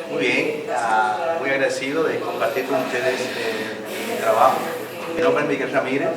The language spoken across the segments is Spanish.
Muy bien, muy agradecido de compartir con ustedes mi trabajo. Mi nombre es Miguel Ramírez,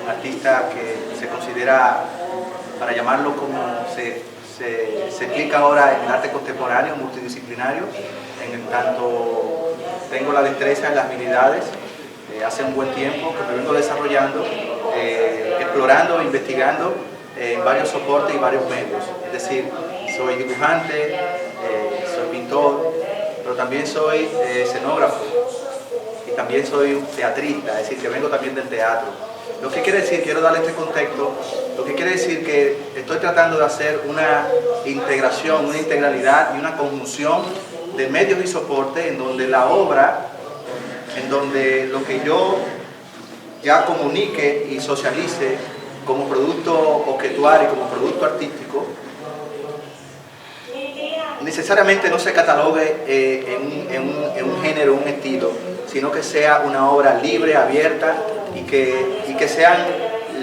un artista que se considera, para llamarlo como se explica ahora en el arte contemporáneo, multidisciplinario, en tanto tengo la destreza y las habilidades. Hace un buen tiempo que me vengo desarrollando, explorando, investigando en varios soportes y varios medios. Es decir, soy dibujante, soy pintor, pero también soy escenógrafo y también soy teatrista, es decir, que vengo también del teatro. Lo que quiere decir, quiero darle este contexto, lo que quiere decir que estoy tratando de hacer una integración, una integralidad y una conjunción de medios y soportes en donde la obra, en donde lo que yo ya comunique y socialice como producto objetual y como producto artístico, necesariamente no se catalogue en un género, un estilo, sino que sea una obra libre, abierta y que sean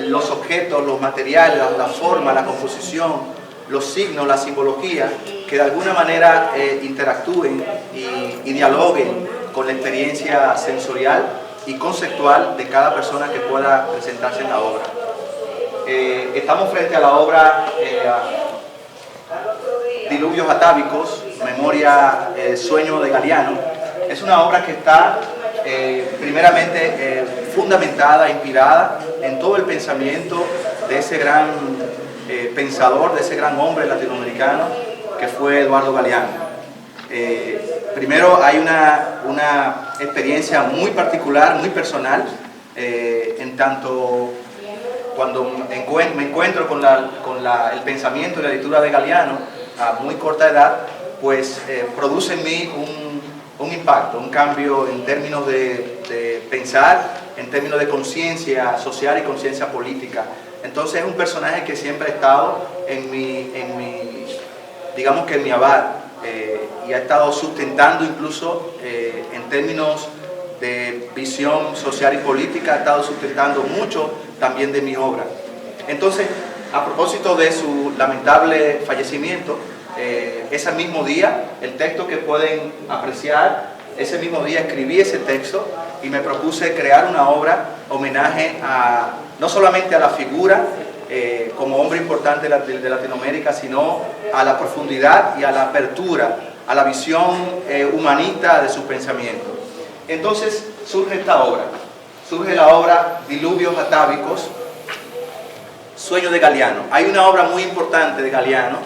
los objetos, los materiales, la forma, la composición, los signos, la simbología, que de alguna manera interactúen y dialoguen con la experiencia sensorial y conceptual de cada persona que pueda presentarse en la obra. Estamos frente a la obra Diluvios atávicos, memoria, sueño de Galiano. Es una obra que está primeramente fundamentada, inspirada en todo el pensamiento de ese gran pensador, de ese gran hombre latinoamericano que fue Eduardo Galeano. Primero hay una experiencia muy particular, muy personal, en tanto cuando me encuentro con el pensamiento y la lectura de Galeano a muy corta edad, pues produce en mí un impacto, un cambio en términos de pensar, en términos de conciencia social y conciencia política. Entonces es un personaje que siempre ha estado digamos que en mi haber, y ha estado sustentando incluso en términos de visión social y política, ha estado sustentando mucho también de mi obra. Entonces, a propósito de su lamentable fallecimiento, ese mismo día, el texto que pueden apreciar, ese mismo día escribí ese texto y me propuse crear una obra homenaje no solamente a la figura como hombre importante de Latinoamérica, sino a la profundidad y a la apertura, a la visión humanista de su pensamiento. Entonces surge esta obra, surge la obra Diluvios atávicos, sueño de Galeano. Hay una obra muy importante de Galeano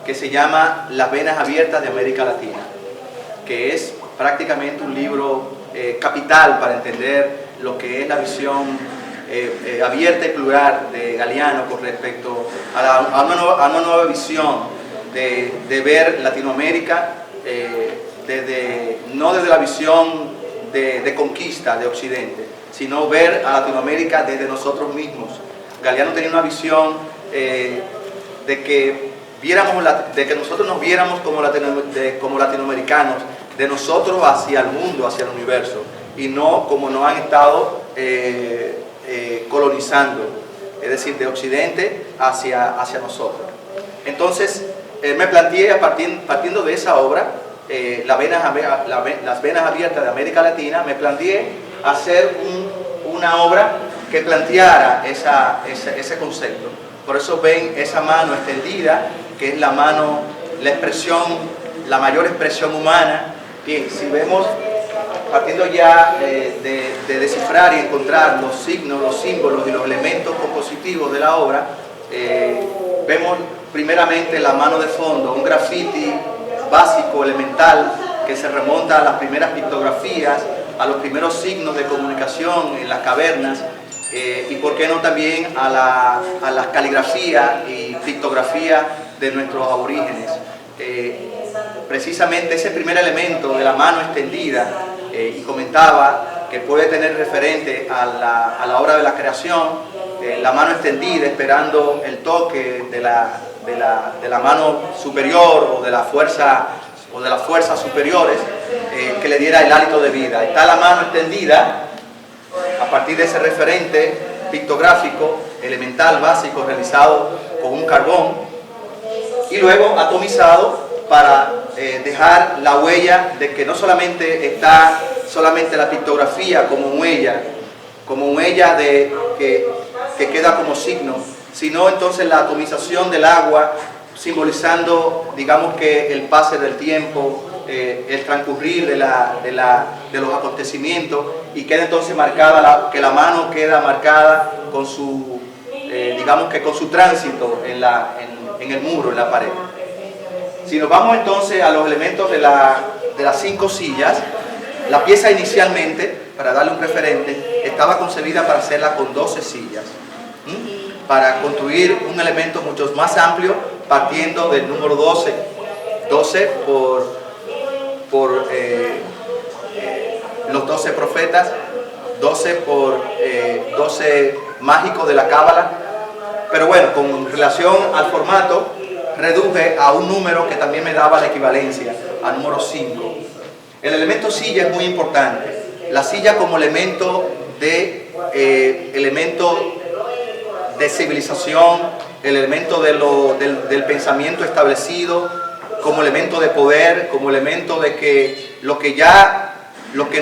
que se llama Las venas abiertas de América Latina, que es prácticamente un libro capital para entender lo que es la visión abierta y plural de Galeano con respecto a una nueva visión de ver Latinoamérica, no desde la visión de conquista de Occidente, sino ver a Latinoamérica desde nosotros mismos. Galeano tenía una visión de que nosotros nos viéramos como latinoamericanos, de nosotros hacia el mundo, hacia el universo, y no como nos han estado colonizando, es decir, de Occidente hacia nosotros. Entonces, me planteé, partiendo de esa obra, Las venas abiertas de América Latina, me planteé hacer una obra que planteara ese concepto. Por eso ven esa mano extendida, que es la mano, la mayor expresión humana. Bien, si vemos, partiendo ya de descifrar y encontrar los signos, los símbolos y los elementos compositivos de la obra, vemos primeramente la mano de fondo, un graffiti básico, elemental, que se remonta a las primeras pictografías, a los primeros signos de comunicación en las cavernas, y por qué no también a las caligrafías y pictografías de nuestros aborígenes. Precisamente ese primer elemento de la mano extendida, y comentaba que puede tener referente a la obra de la creación, la mano extendida esperando el toque de la mano superior o de las fuerzas superiores que le diera el hálito de vida. Está la mano extendida a partir de ese referente pictográfico elemental básico realizado con un carbón y luego atomizado para dejar la huella de que no solamente está la pictografía como huella que queda como signo, sino entonces la atomización del agua, simbolizando, digamos, que el pase del tiempo, el transcurrir de los acontecimientos, y queda entonces marcada, que la mano queda marcada con su, digamos que con su tránsito en el muro, en la pared. Si nos vamos entonces a los elementos de las 5 sillas, la pieza inicialmente, para darle un referente, estaba concebida para hacerla con 12 sillas, para construir un elemento mucho más amplio, partiendo del número 12, 12 por los 12 profetas, 12 por 12 mágicos de la Cábala. Pero bueno, con relación al formato, reduje a un número que también me daba la equivalencia, al número 5. El elemento silla es muy importante. La silla como elemento de civilización, el elemento del pensamiento establecido, como elemento de poder, como elemento de que lo que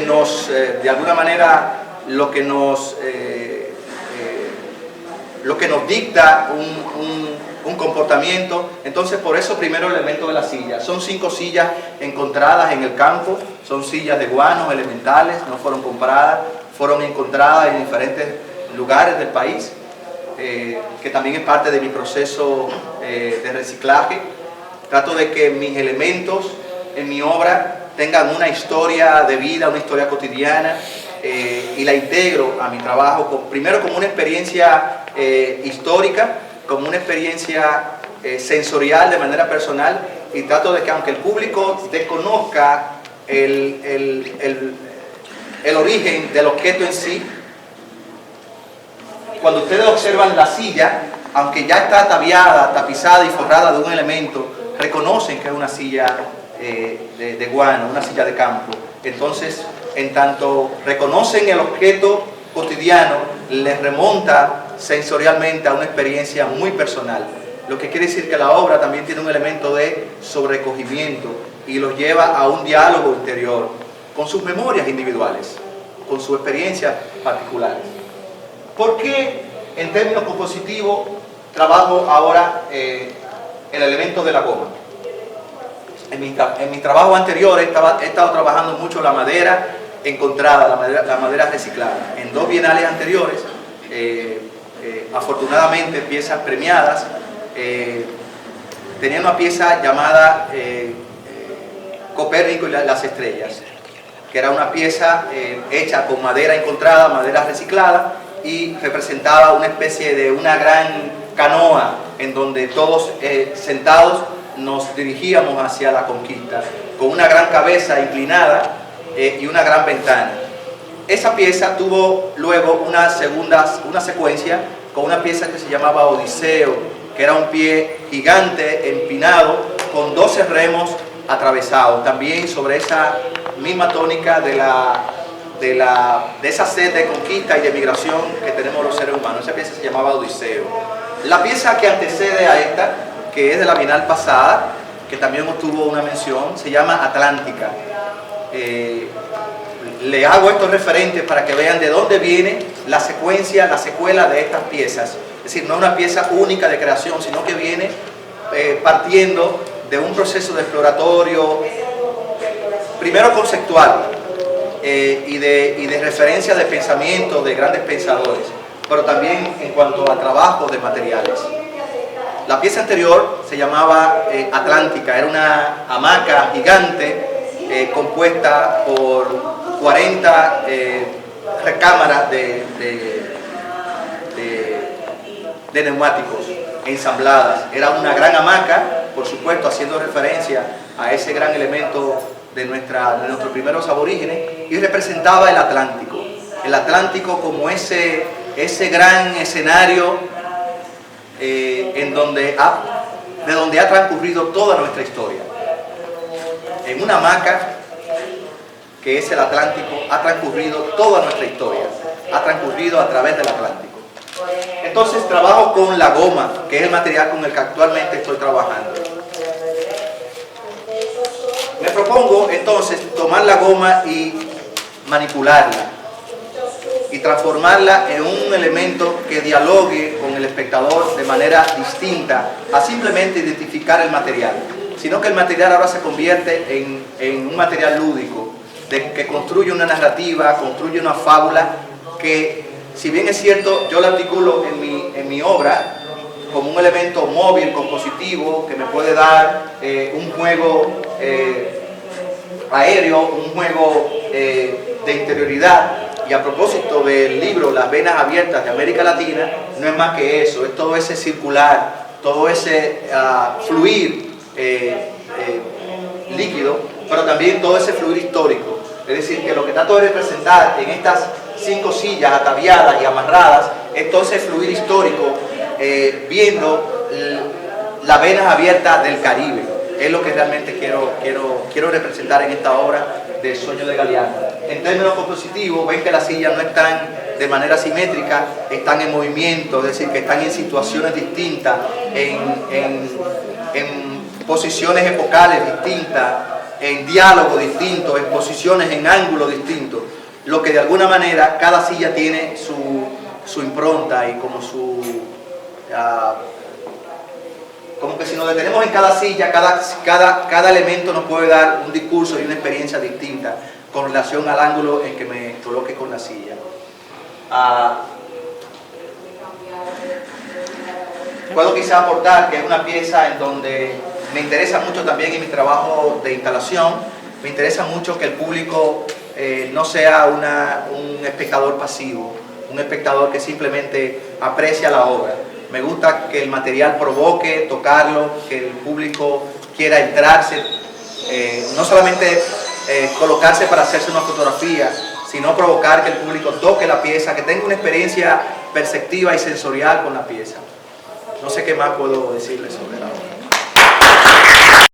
nos, de alguna manera, lo que nos dicta un comportamiento. Entonces, por eso primero el elemento de la silla. Son 5 sillas encontradas en el campo, son sillas de guano, elementales, no fueron compradas, fueron encontradas en diferentes lugares del país, que también es parte de mi proceso de reciclaje. Trato de que mis elementos en mi obra tengan una historia de vida, una historia cotidiana, y la integro a mi trabajo, primero como una experiencia histórica, como una experiencia sensorial de manera personal, y trato de que aunque el público desconozca el origen del objeto en sí, cuando ustedes observan la silla, aunque ya está ataviada, tapizada y forrada de un elemento, reconocen que es una silla de guano, una silla de campo. Entonces, en tanto reconocen el objeto cotidiano, les remonta sensorialmente a una experiencia muy personal, lo que quiere decir que la obra también tiene un elemento de sobrecogimiento y los lleva a un diálogo interior con sus memorias individuales, con sus experiencias particulares. ¿Por qué en términos compositivos trabajo ahora el elemento de la goma? En mis trabajos anteriores he estado trabajando mucho la madera encontrada, la madera reciclada. En 2 bienales anteriores, afortunadamente piezas premiadas, tenía una pieza llamada Copérnico y las estrellas, que era una pieza hecha con madera encontrada, madera reciclada, y representaba una especie de una gran canoa en donde todos sentados nos dirigíamos hacia la conquista, con una gran cabeza inclinada y una gran ventana. Esa pieza tuvo luego una secuencia con una pieza que se llamaba Odiseo, que era un pie gigante empinado con 12 remos atravesados, también sobre esa misma tónica de esa sed de conquista y de migración que tenemos los seres humanos. Esa pieza se llamaba Odiseo. La pieza que antecede a esta, que es de la Bienal pasada, que también obtuvo una mención, se llama Atlántica. Le hago estos referentes para que vean de dónde viene la secuencia, la secuela de estas piezas. Es decir, no es una pieza única de creación, sino que viene partiendo de un proceso de exploratorio, primero conceptual, y de referencia de pensamiento de grandes pensadores, pero también en cuanto a trabajo de materiales. La pieza anterior se llamaba Atlántica, era una hamaca gigante compuesta por 40 recámaras de neumáticos ensambladas. Era una gran hamaca, por supuesto, haciendo referencia a ese gran elemento de nuestros primeros aborígenes, y representaba el Atlántico como ese gran escenario de donde ha transcurrido toda nuestra historia. En una hamaca, que es el Atlántico, ha transcurrido toda nuestra historia, ha transcurrido a través del Atlántico. Entonces trabajo con la goma, que es el material con el que actualmente estoy trabajando. Me propongo entonces tomar la goma y manipularla y transformarla en un elemento que dialogue con el espectador de manera distinta a simplemente identificar el material, sino que el material ahora se convierte en un material lúdico, que construye una narrativa, construye una fábula que, si bien es cierto, yo la articulo en mi obra como un elemento móvil, compositivo, que me puede dar un juego aéreo, un juego de interioridad. Y a propósito del libro Las Venas Abiertas de América Latina, no es más que eso, es todo ese circular, todo ese fluir líquido, pero también todo ese fluir histórico. Es decir, que lo que trato de representar en estas 5 sillas ataviadas y amarradas es todo ese fluir histórico, viendo las venas abiertas del Caribe. Es lo que realmente quiero representar en esta obra de Sueño de Galeano. En términos compositivos, ven que las sillas no están de manera simétrica, están en movimiento, es decir, que están en situaciones distintas, en posiciones epocales distintas, en diálogos distintos, en posiciones, en ángulos distintos, lo que de alguna manera cada silla tiene su impronta y como como que si nos detenemos en cada silla, cada elemento nos puede dar un discurso y una experiencia distinta con relación al ángulo en que me coloque con la silla. Puedo quizá aportar que es una pieza en donde me interesa mucho también en mi trabajo de instalación, me interesa mucho que el público no sea un espectador pasivo, un espectador que simplemente aprecia la obra. Me gusta que el material provoque, tocarlo, que el público quiera entrarse, no solamente colocarse para hacerse una fotografía, sino provocar que el público toque la pieza, que tenga una experiencia perceptiva y sensorial con la pieza. No sé qué más puedo decirles sobre la obra.